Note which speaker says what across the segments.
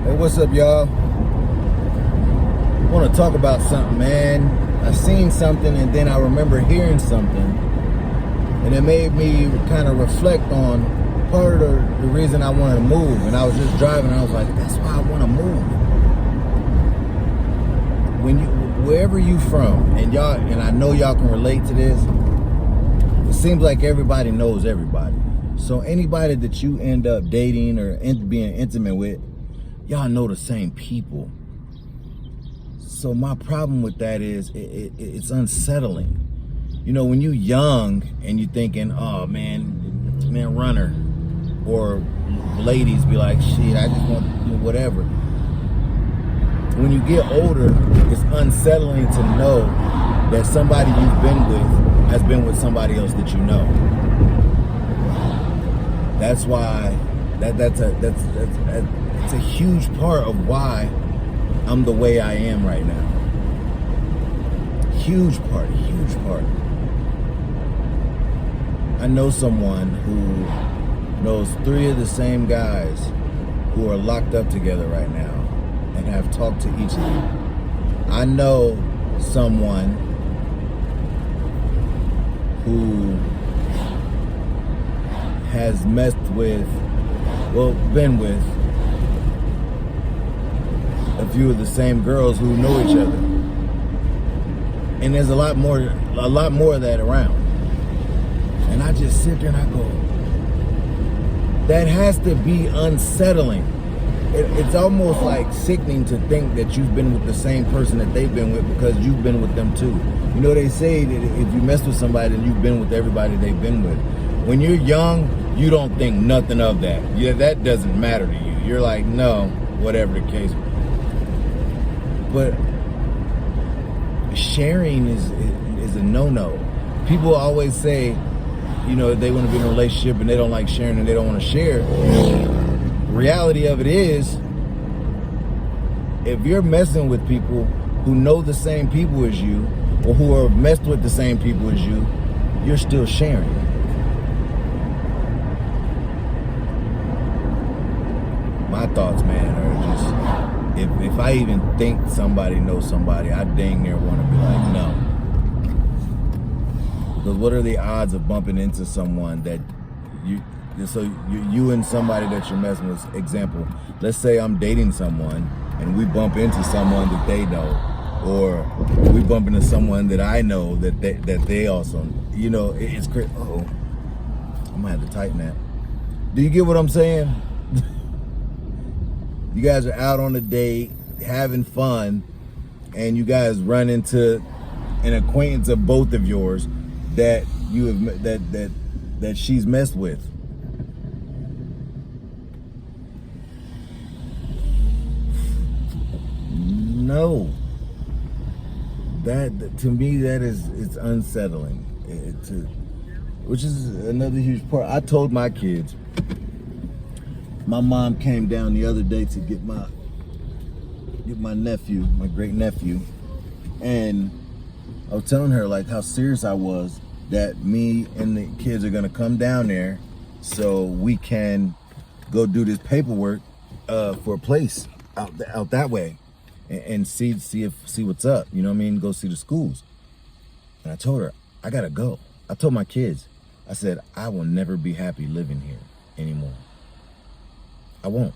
Speaker 1: Hey, what's up, y'all? I want to talk about something, man. I seen something and then I remember hearing something, and it made me kind of reflect on part of the reason I wanted to move. And I was just driving and I was like, that's why I want to move. Wherever you from, and I know y'all can relate to this, it seems like everybody knows everybody. So anybody that you end up dating or being intimate with, y'all know the same people. So my problem with that is it's unsettling. You know, when you young and you thinking, oh man, runner, or ladies be like, shit, I just want to do whatever. When you get older, it's unsettling to know that somebody you've been with has been with somebody else that you know. That's why that's a huge part of why I'm the way I am right now. Huge part. I know someone who knows 3 of the same guys who are locked up together right now and have talked to each of them. I know someone who has been with a few of the same girls who know each other. And there's a lot more of that around. And I just sit there and I go, that has to be unsettling. It's almost like sickening to think that you've been with the same person that they've been with, because you've been with them too. You know, they say that if you mess with somebody, then you've been with everybody they've been with. When you're young, you don't think nothing of that. Yeah, that doesn't matter to you. You're like, no, whatever the case. But sharing is a no-no. People always say, you know, they want to be in a relationship and they don't like sharing and they don't want to share. Reality of it is, if you're messing with people who know the same people as you, or who are messed with the same people as you, you're still sharing. My thoughts, man, are just, if I even think somebody knows somebody, I dang near want to be like, no. Because what are the odds of bumping into someone that you and somebody that you're messing with? Example, let's say I'm dating someone and we bump into someone that they know, or we bump into someone that I know that they also, you know, it's crazy. Oh, I might have to tighten that. Do you get what I'm saying? You guys are out on a date, having fun, and you guys run into an acquaintance of both of yours that you have that she's messed with. No, that to me it's unsettling. Which is another huge part. I told my kids. My mom came down the other day to get my nephew, my great nephew, and I was telling her like how serious I was that me and the kids are gonna come down there so we can go do this paperwork for a place out that way and see what's up. You know what I mean? Go see the schools. And I told her I gotta go. I told my kids, I said I will never be happy living here anymore. I won't.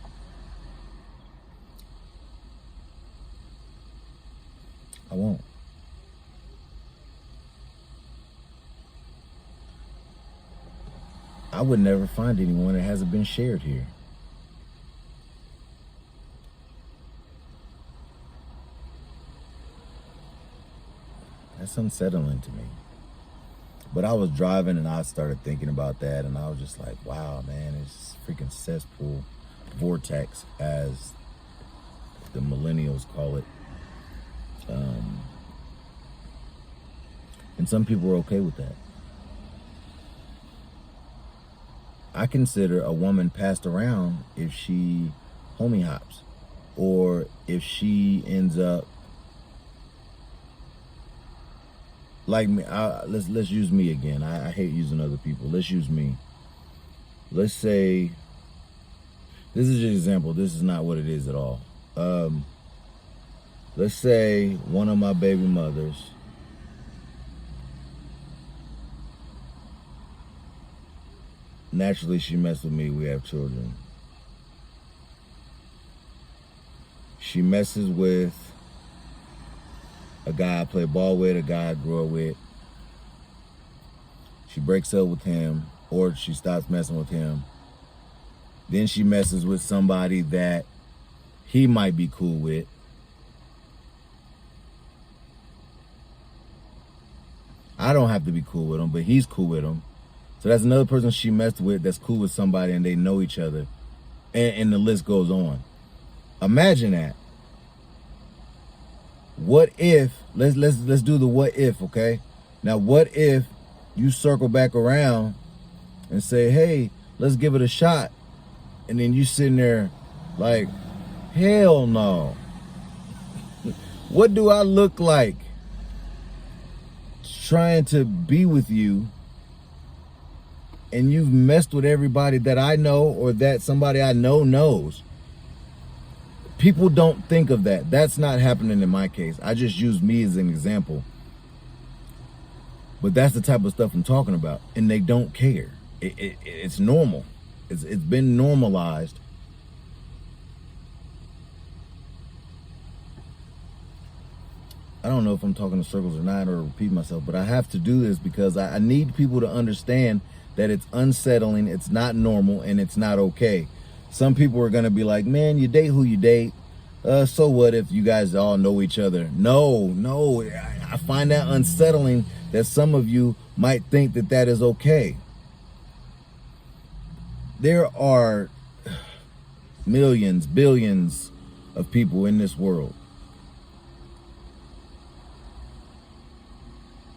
Speaker 1: I would never find anyone that hasn't been shared here. That's unsettling to me. But I was driving and I started thinking about that, and I was just like, wow, man, it's freaking cesspool vortex, as the millennials call it. And some people are okay with that. I consider a woman passed around if she homie hops, or if she ends up like me. Let's use me again. I hate using other people. Let's use me. Let's say This is just an example. This is not what it is at all. Let's say one of my baby mothers naturally she messed with me. We have children. She messes with a guy I play ball with, a guy I grew up with. She breaks up with him, or she stops messing with him. Then she messes with somebody that he might be cool with. I don't have to be cool with him, but he's cool with him. So that's another person she messed with that's cool with somebody and they know each other. And the list goes on. Imagine that. What if, let's do the what if, okay? Now, what if you circle back around and say, hey, let's give it a shot. And then you sitting there like, hell no. What do I look like trying to be with you and you've messed with everybody that I know or that somebody I know knows? People don't think of that. That's not happening in my case. I just use me as an example. But that's the type of stuff I'm talking about. And they don't care. It's normal. It's been normalized. I don't know if I'm talking in circles or not, or repeat myself, but I have to do this because I need people to understand that it's unsettling, it's not normal, and it's not okay. Some people are going to be like, man, you date who you date. So what if you guys all know each other? No. I find that unsettling that some of you might think that that is okay. There are millions, billions of people in this world.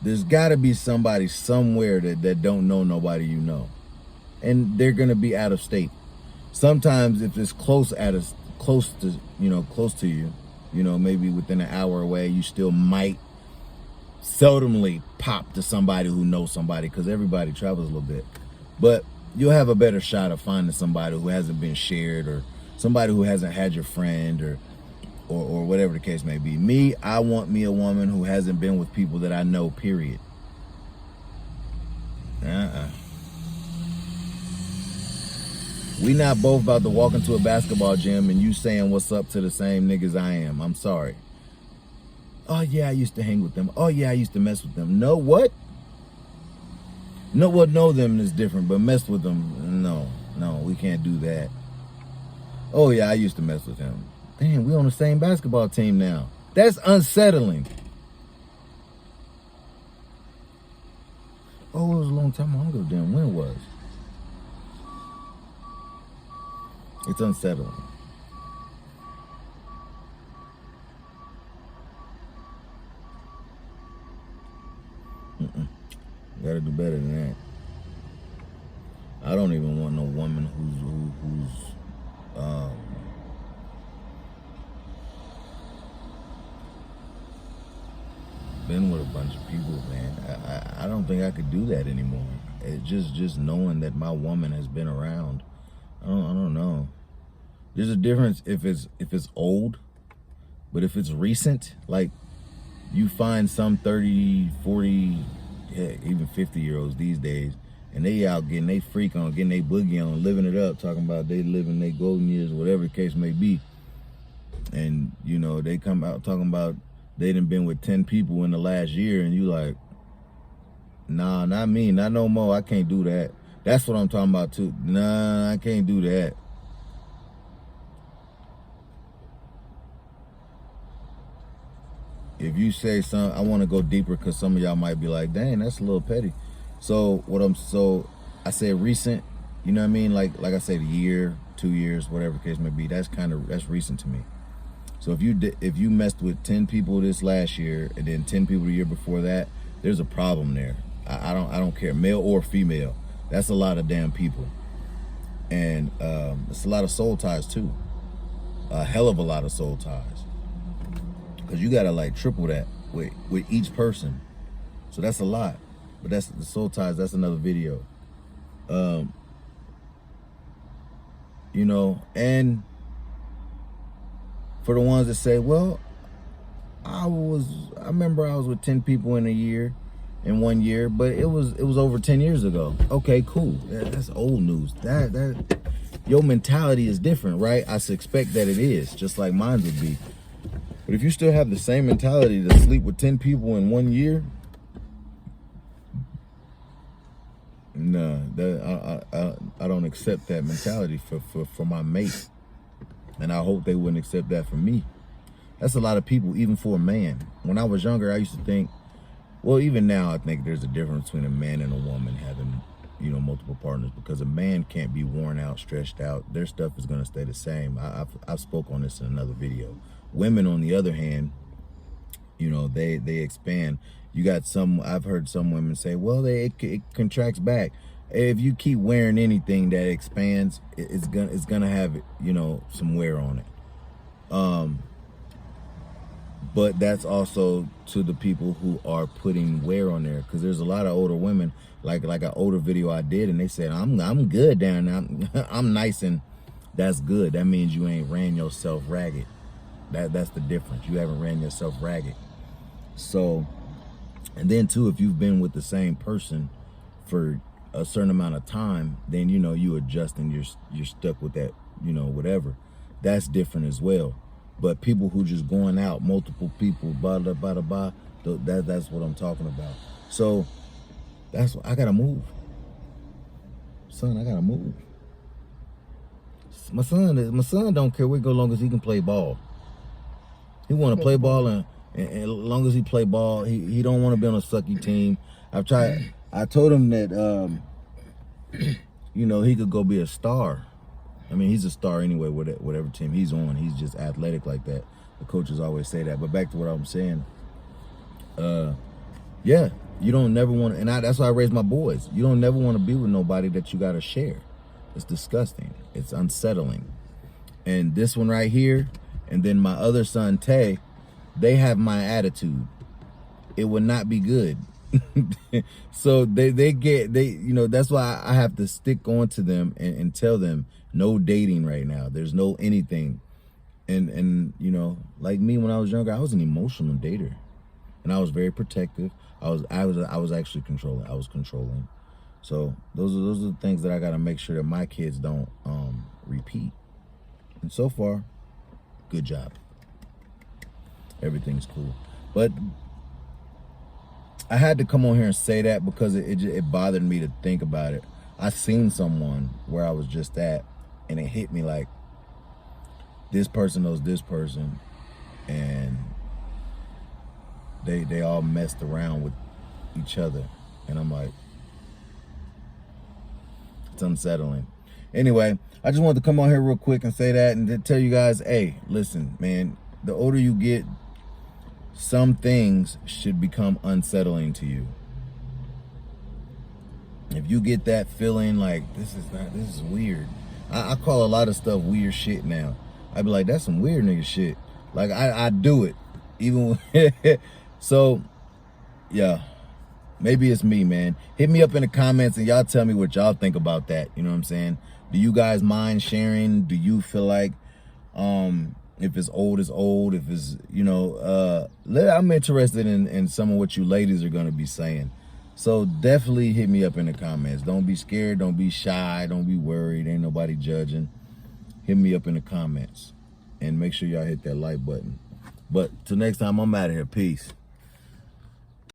Speaker 1: There's got to be somebody somewhere that don't know nobody you know. And they're going to be out of state. Sometimes if it's close to you, maybe within an hour away, you still might seldomly pop to somebody who knows somebody, because everybody travels a little bit. But you'll have a better shot of finding somebody who hasn't been shared, or somebody who hasn't had your friend, or whatever the case may be. Me, I want me a woman who hasn't been with people that I know, period. We not both about to walk into a basketball gym and you saying what's up to the same niggas I am. I'm sorry. Oh yeah, I used to hang with them. Oh yeah, I used to mess with them. No, what? No, what? Know them is different, but mess with them, no, we can't do that. Oh yeah, I used to mess with him. Damn, we on the same basketball team now. That's unsettling. Oh, it was a long time ago. Damn, when it was. It's unsettling. Gotta do better than that. I don't even want no woman who's been with a bunch of people, man. I don't think I could do that anymore. It just knowing that my woman has been around. I don't know. There's a difference if it's old, but if it's recent, like you find some 30, 40, even 50-year-olds these days, and they out getting they freak on, getting they boogie on, living it up, talking about they living their golden years, whatever the case may be. And they come out talking about they done been with 10 people in the last year, and you like, nah, not me, not no more. I can't do that. That's what I'm talking about too. Nah, I can't do that. If you say something, I want to go deeper because some of y'all might be like, dang, that's a little petty. So I say recent, you know what I mean? Like I said, a year, 2 years, whatever the case may be. That's recent to me. So if you messed with 10 people this last year and then 10 people the year before that, there's a problem there. I don't care, male or female. That's a lot of damn people. And it's a lot of soul ties too. A hell of a lot of soul ties. Because you gotta like triple that with each person. So that's a lot. But that's the soul ties, that's another video. you know, and for the ones that say, well, I remember I was with 10 people in 1 year, but it was over 10 years ago. Okay, cool. That's old news. That your mentality is different, right? I suspect that it is, just like mine would be. But if you still have the same mentality to sleep with 10 people in 1 year, no, I don't accept that mentality for my mate. And I hope they wouldn't accept that for me. That's a lot of people, even for a man. When I was younger, I used to think, well, even now, I think there's a difference between a man and a woman having, you know, multiple partners, because a man can't be worn out, stretched out. Their stuff is going to stay the same. I've spoke on this in another video. Women, on the other hand, you know, they expand. You got some, I've heard some women say, well, it contracts back. If you keep wearing anything that expands, it's gonna have, you know, some wear on it. But that's also to the people who are putting wear on there, because there's a lot of older women, like an older video I did, and they said, I'm good down now. I'm nice, and that's good. That means you ain't ran yourself ragged. That's the difference. You haven't ran yourself ragged. So, and then too, if you've been with the same person for a certain amount of time, then, you know, you adjust and you're stuck with that, you know, whatever. That's different as well. But people who just going out, multiple people, that's what I'm talking about. So that's what I gotta move. Son, I gotta move. My son don't care where he go, long as he can play ball. He want to play ball, and as long as he play ball, he don't want to be on a sucky team. I told him that, you know, he could go be a star. I mean, he's a star anyway, whatever team he's on. He's just athletic like that. The coaches always say that. But back to what I'm saying. Yeah, you don't never want to, and that's why I raised my boys. You don't never want to be with nobody that you got to share. It's disgusting. It's unsettling. And this one right here, and then my other son, Tay, they have my attitude. It would not be good. So they you know, that's why I have to stick on to them and tell them no dating right now. There's no anything. And you know, like me when I was younger, I was an emotional dater, and I was very protective. I was actually controlling. I was controlling. So those are the things that I got to make sure that my kids don't repeat. And so far, good job. Everything's cool. But I had to come on here and say that because it bothered me to think about it. I seen someone where I was just at, and it hit me like, this person knows this person, and they all messed around with each other, and I'm like, it's unsettling. Anyway, I just wanted to come on here real quick and say that, and to tell you guys, hey, listen, man, the older you get, some things should become unsettling to you. If you get that feeling like, this is weird. I call a lot of stuff weird shit now. I'd be like, that's some weird nigga shit. Like, I do it. Even so, yeah. Maybe it's me, man. Hit me up in the comments and y'all tell me what y'all think about that. You know what I'm saying? Do you guys mind sharing? Do you feel like if it's old, it's old? If it's, you know, I'm interested in some of what you ladies are going to be saying. So definitely hit me up in the comments. Don't be scared. Don't be shy. Don't be worried. Ain't nobody judging. Hit me up in the comments. And make sure y'all hit that like button. But till next time, I'm out of here. Peace.